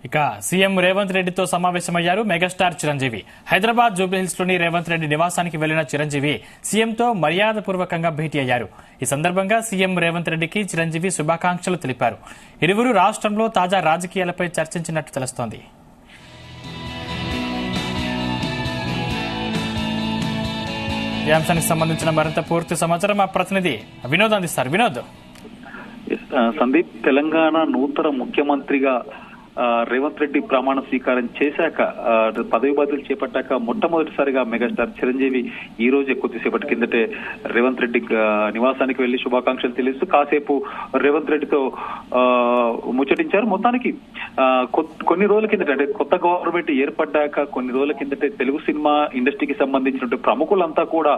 ఇక సీఎం రేవంత్ రెడ్డితో సమావేశమయ్యారు మెగాస్టార్ చిరంజీవి. హైదరాబాద్ జూబ్లీహిల్స్ లోని రేవంత్ రెడ్డి నివాసానికి వెళ్లిన చిరంజీవి సీఎంతో మర్యాదపూర్వకంగా భేటీ అయ్యారు. ఈ సందర్భంగా సీఎం రేవంత్ రెడ్డికి చిరంజీవి శుభాకాంక్షలు తెలిపారు. ఇరువురు రాష్ట్రంలో తాజా రాజకీయాలపై చర్చించినట్టు తెలుస్తోంది. ఈ అంశానికి సంబంధించిన మరింత పూర్తి సమాచారం మా ప్రతినిధి వినోద్ అందిస్తారు. వినోద్. సందీప్, తెలంగాణ నూతన ముఖ్యమంత్రిగా రేవంత్ రెడ్డి ప్రమాణ స్వీకారం చేశాక పదవి బాధ్యతలు చేపట్టాక మొట్టమొదటిసారిగా మెగాస్టార్ చిరంజీవి ఈ రోజే కొద్దిసేపటి కిందటే రేవంత్ రెడ్డి నివాసానికి వెళ్లి శుభాకాంక్షలు తెలుస్తూ కాసేపు రేవంత్ రెడ్డితో ముచ్చటించారు. మొత్తానికి కొన్ని రోజుల కిందట అంటే కొత్త గవర్నమెంట్ ఏర్పడ్డాక కొన్ని రోజుల కిందటే తెలుగు సినిమా ఇండస్ట్రీకి సంబంధించిన ప్రముఖులంతా కూడా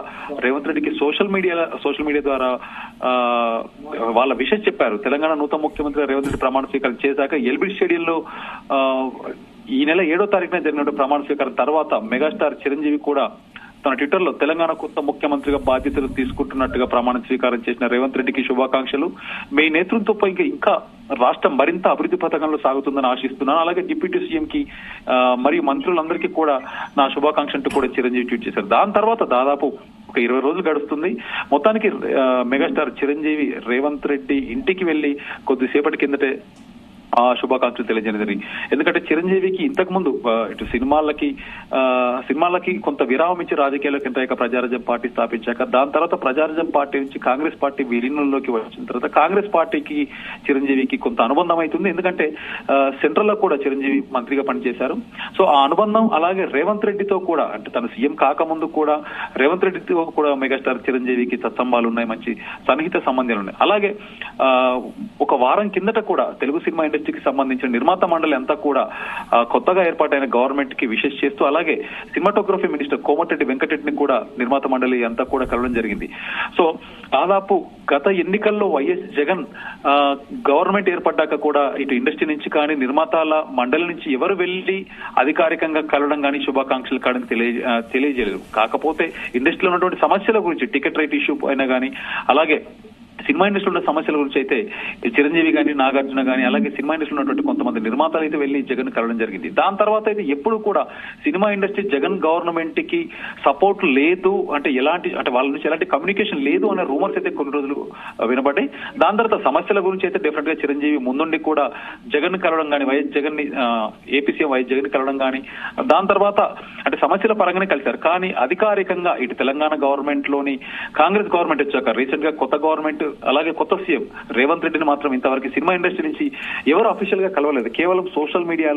రేవంత్ రెడ్డికి సోషల్ మీడియా ద్వారా వాళ్ళ విషయం చెప్పారు. తెలంగాణ నూతన ముఖ్యమంత్రి రేవంత్ రెడ్డి ప్రమాణ స్వీకారం చేశాక ఎల్బీ స్టేడియంలో ఈ నెల 7వ తారీఖున జరిగిన ప్రమాణ స్వీకారం తర్వాత మెగాస్టార్ చిరంజీవి కూడా తన ట్విట్టర్ లో తెలంగాణ కొత్త ముఖ్యమంత్రిగా బాధ్యతలు తీసుకుంటున్నట్టుగా ప్రమాణ స్వీకారం చేసిన రేవంత్ రెడ్డికి శుభాకాంక్షలు. మీ నేతృత్వంపై ఇంకా రాష్ట్రం మరింత అభివృద్ధి పథకంలో సాగుతుందని ఆశిస్తున్నాను. అలాగే డిప్యూటీ సీఎం కి మరియు మంత్రులందరికీ కూడా నా శుభాకాంక్షలు కూడా చిరంజీవి ట్వీట్ చేశారు. దాని తర్వాత దాదాపు ఒక 20 రోజులు గడుస్తుంది. మొత్తానికి మెగాస్టార్ చిరంజీవి రేవంత్ రెడ్డి ఇంటికి వెళ్లి కొద్దిసేపటి కిందటే శుభాకాంక్షలు తెలియజేయడం జరిగింది. ఎందుకంటే చిరంజీవికి ఇంతకు ముందు ఇటు సినిమాలకి కొంత విరామం ఇచ్చి రాజకీయాల్లోకి ఎంటర్ ప్రజారాజ్యం పార్టీ స్థాపించాక దాని తర్వాత ప్రజారాజ్యం పార్టీ నుంచి కాంగ్రెస్ పార్టీ విలీనంలోకి వచ్చిన తర్వాత కాంగ్రెస్ పార్టీకి చిరంజీవికి కొంత అనుబంధం అవుతుంది. ఎందుకంటే సెంట్రల్ లో కూడా చిరంజీవి మంత్రిగా పనిచేశారు. సో ఆ అనుబంధం అలాగే రేవంత్ రెడ్డితో కూడా అంటే తను సీఎం కాకముందు కూడా రేవంత్ రెడ్డితో కూడా మెగాస్టార్ చిరంజీవికి సత్సంబాలు ఉన్నాయి, మంచి సన్నిహిత సంబంధాలు ఉన్నాయి. అలాగే ఒక వారం కిందట కూడా తెలుగు సినిమా ఇండస్ట్రీకి సంబంధించిన నిర్మాత మండలి అంతా కూడా కొత్తగా ఏర్పాటైన గవర్నమెంట్ కి విషెస్ చేస్తూ అలాగే సినిమాటోగ్రఫీ మినిస్టర్ కోమటిరెడ్డి వెంకటరెడ్డిని కూడా నిర్మాత మండలి అంతా కూడా కలవడం జరిగింది. సో దాదాపు గత ఎన్నికల్లో వైఎస్ జగన్ గవర్నమెంట్ ఏర్పడ్డాక కూడా ఇటు ఇండస్ట్రీ నుంచి కానీ నిర్మాతల మండలి నుంచి ఎవరు వెళ్లి అధికారికంగా కలవడం కానీ శుభాకాంక్షలు కానీ తెలియజేయలేదు. కాకపోతే ఇండస్ట్రీలో ఉన్నటువంటి సమస్యల గురించి టికెట్ రేట్ ఇష్యూ అయినా కానీ అలాగే సినిమా ఇండస్ట్రీలో ఉన్న సమస్యల గురించి అయితే చిరంజీవి గాని నాగార్జున గాని అలాగే సినిమా ఇండస్ట్రీలో ఉన్నటువంటి కొంతమంది నిర్మాతలు అయితే వెళ్లి జగన్ కలవడం జరిగింది. దాని తర్వాత అయితే ఎప్పుడు కూడా సినిమా ఇండస్ట్రీ జగన్ గవర్నమెంట్ కి సపోర్ట్ లేదు అంటే వాళ్ళ నుంచి ఎలాంటి కమ్యూనికేషన్ లేదు అనే రూమర్స్ అయితే కొన్ని రోజులు వినబడ్డాయి. దాని తర్వాత సమస్యల గురించి అయితే డెఫినెట్ గా చిరంజీవి ముందుండి కూడా జగన్ కలవడం కానీ వైఎస్ జగన్ ని ఏపీ సీఎం వైఎస్ జగన్ కలవడం కానీ దాని తర్వాత అంటే సమస్యల పరంగానే కలిశారు. కానీ అధికారికంగా ఇటు తెలంగాణ గవర్నమెంట్ లోని కాంగ్రెస్ గవర్నమెంట్ వచ్చాక రీసెంట్ గా కొత్త గవర్నమెంట్ అలాగే కొత్త సీఎం రేవంత్ రెడ్డిని మాత్రం ఇంతవరకు సినిమా ఇండస్ట్రీ నుంచి ఎవరు అఫీషియల్ గా కలవలేదు. కేవలం సోషల్ మీడియా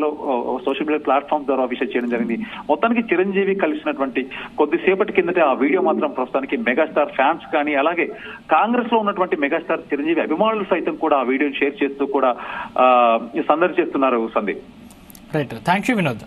ప్లాట్ఫామ్స్ ద్వారా విషయం చేయడం జరిగింది. మొత్తానికి చిరంజీవి కలిసినటువంటి కొద్దిసేపటి కిందటే ఆ వీడియో మాత్రం ప్రస్తుతానికి మెగాస్టార్ ఫ్యాన్స్ కానీ అలాగే కాంగ్రెస్ లో ఉన్నటువంటి మెగాస్టార్ చిరంజీవి అభిమానులు సైతం కూడా ఆ వీడియోని షేర్ చేస్తూ కూడా సందడి చేస్తున్నారు. Sandeep. Right, thank you Vinod.